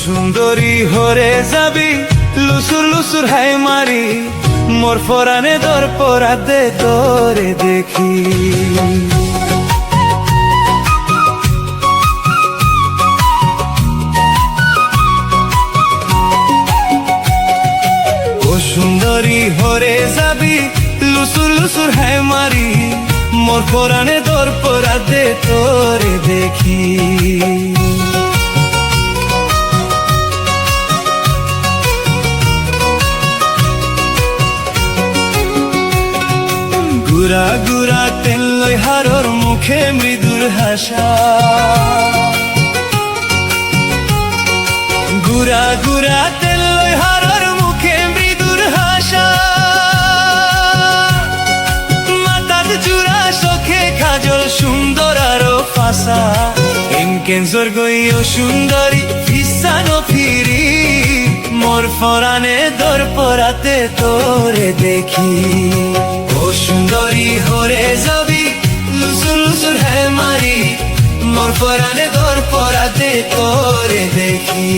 সুন্দরী হরে যাবি লুসুর লুসুর হাই মারি মোর পরানে দর পরা দে তোরে দেখি। ও সুন্দরী হরে যাবি লুসুর লুসুর হাই মারি মোর পরানে দর পরা দে তোরে দেখি। গুড়া গুড়া তেল লই হারর মুখে মৃদুর হাসা, গুড়া গুড়া তেল লই হারর মুখে মৃদুর হাসা, মাথাত জুড়া চোখে কাজল সুন্দর আরো ফাঁসা, কেন স্বর্গীয় সুন্দরী ইচ্ছানো ফিরি মোর পরানে দর পরাতে তোরে দেখি। ও সুন্দরী হরে যাবি লুসুর লুসুর হ্যাঁ মারি মোর পরানে দর পরাতে তোরে দেখি।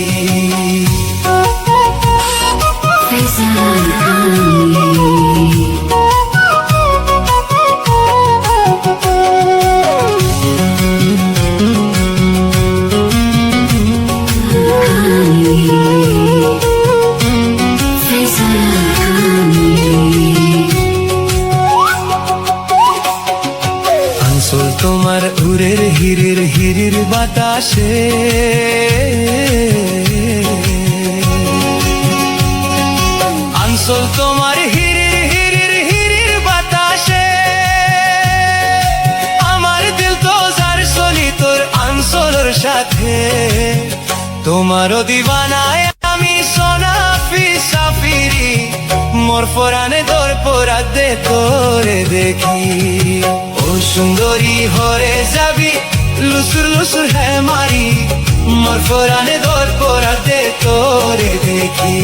তোমার উড়ের হিরির হিরির বাতাসে, আনসল তোমার হিরির হিরির হিরির বাতাসে, আমার দিল তো যার চলি তোর আনসলের সাথে, তোমারও দিবানায় আমি সোনা ফিরি মোর পরানে দর পরা দে তোরে দেখি। ও সুন্দরী হরে যাবি লুসুর লুসুর হ্যাঁ মারি মোর পরানে দর পরা দে তোরে দেখি।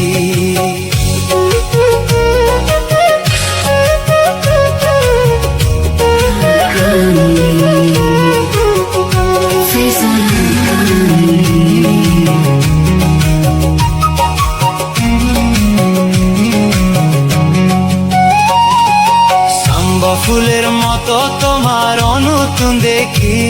ফুলের মতো তোমার নতুন দেখি,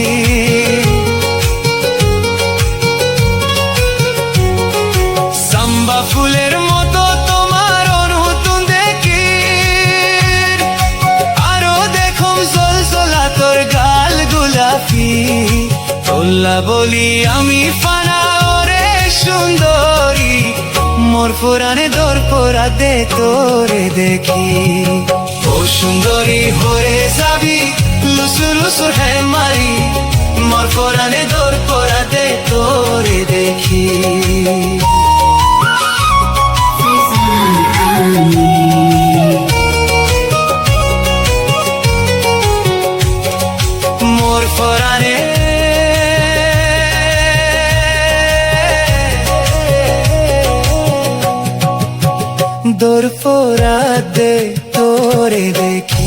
সাম্বা ফুলের মতো তোমার নতুন দেখি, আরো দেখো জল জলা তোর গাল গোলাপি, তোল্লা বলি আমি ফানা ওরে সুন্দরী মোর পরানে দর পরা দে তোরে দেখি। ও সুন্দরী হরে যাবি লুসুর লুসুর হ্যাঁ মারি মোর পরানে দর পরা দে তোরে দেখি। মোর পরানে দর পরা দে তোরে দেখি।